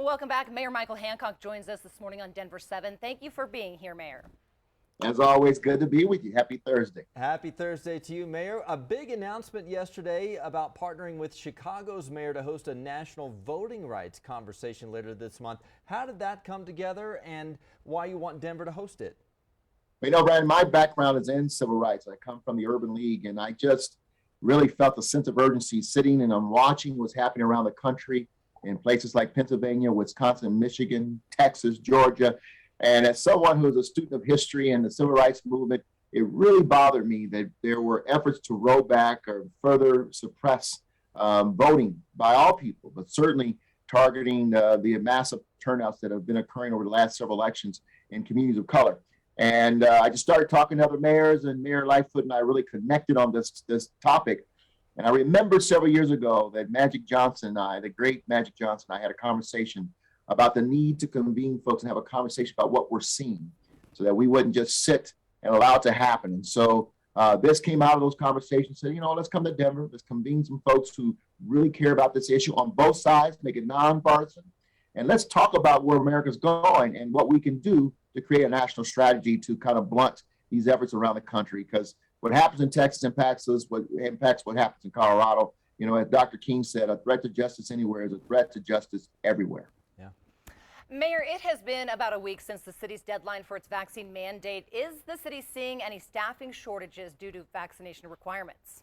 Welcome back. Mayor Michael Hancock joins us this morning on Denver 7. Thank you for being here, Mayor. As always, good to be with you. Happy Thursday. Happy Thursday to you, Mayor. A big announcement yesterday about partnering with Chicago's mayor to host a national voting rights conversation later this month. How did that come together and why you want Denver to host it? You know, Brian, my background is in civil rights. I come from the Urban League, and I just really felt a sense of urgency sitting and I'm watching what's happening around the country in places like Pennsylvania, Wisconsin, Michigan, Texas, Georgia. And as someone who is a student of history and the civil rights movement, it really bothered me that there were efforts to roll back or further suppress voting by all people, but certainly targeting the massive turnouts that have been occurring over the last several elections in communities of color. And I just started talking to other mayors, and Mayor Lightfoot and I really connected on this topic. And I remember several years ago that Magic Johnson and I, the great Magic Johnson and I, had a conversation about the need to convene folks and have a conversation about what we're seeing so that we wouldn't just sit and allow it to happen. And so this came out of those conversations, said, you know, let's come to Denver, let's convene some folks who really care about this issue on both sides, make it nonpartisan, and let's talk about where America's going and what we can do to create a national strategy to kind of blunt these efforts around the country. Because what happens in Texas impacts us, what impacts what happens in Colorado. You know, as Dr. King said, a threat to justice anywhere is a threat to justice everywhere. Mayor, it has been about a week since the city's deadline for its vaccine mandate. Is the city seeing any staffing shortages due to vaccination requirements?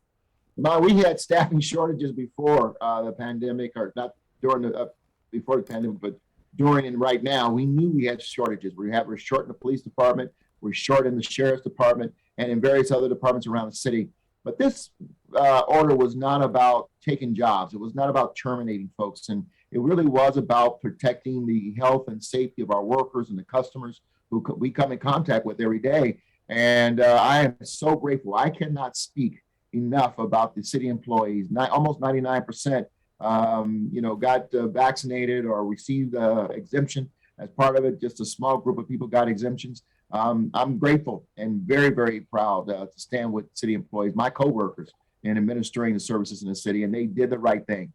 No, we had staffing shortages before the pandemic, or not during the before the pandemic, but during and right now. We knew we had shortages. We're short in the police department, we're short in the sheriff's department, and in various other departments around the city. But this order was not about taking jobs. It was not about terminating folks. And it really was about protecting the health and safety of our workers and the customers who we come in contact with every day. And I am so grateful. I cannot speak enough about the city employees. Almost 99%, got vaccinated or received exemption as part of it. Just a small group of people got exemptions. I'm grateful and very, very proud to stand with city employees, my coworkers, in administering the services in the city, and they did the right thing.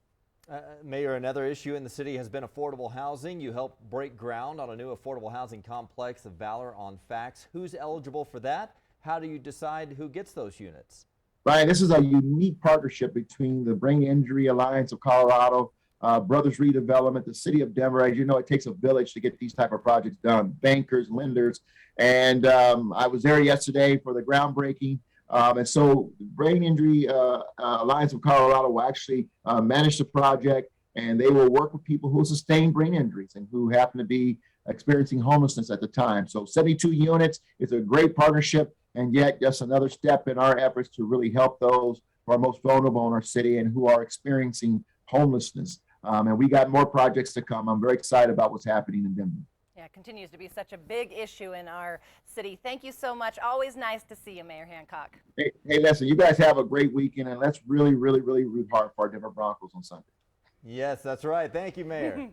Mayor, another issue in the city has been affordable housing. You helped break ground on a new affordable housing complex, the Valor on Facts. Who's eligible for that? How do you decide who gets those units? Brian, this is a unique partnership between the Brain Injury Alliance of Colorado, Brothers Redevelopment, the city of Denver. As you know, it takes a village to get these type of projects done, bankers, lenders. And I was there yesterday for the groundbreaking. And so Brain Injury Alliance of Colorado will actually manage the project, and they will work with people who sustain brain injuries and who happen to be experiencing homelessness at the time. So 72 units is a great partnership, and yet just another step in our efforts to really help those who are most vulnerable in our city and who are experiencing homelessness. And we got more projects to come. I'm very excited about what's happening in Denver. Yeah, it continues to be such a big issue in our city. Thank you so much. Always nice to see you, Mayor Hancock. Hey, listen, you guys have a great weekend, and let's really, really, really root hard for our Denver Broncos on Sunday. Yes, that's right. Thank you, Mayor.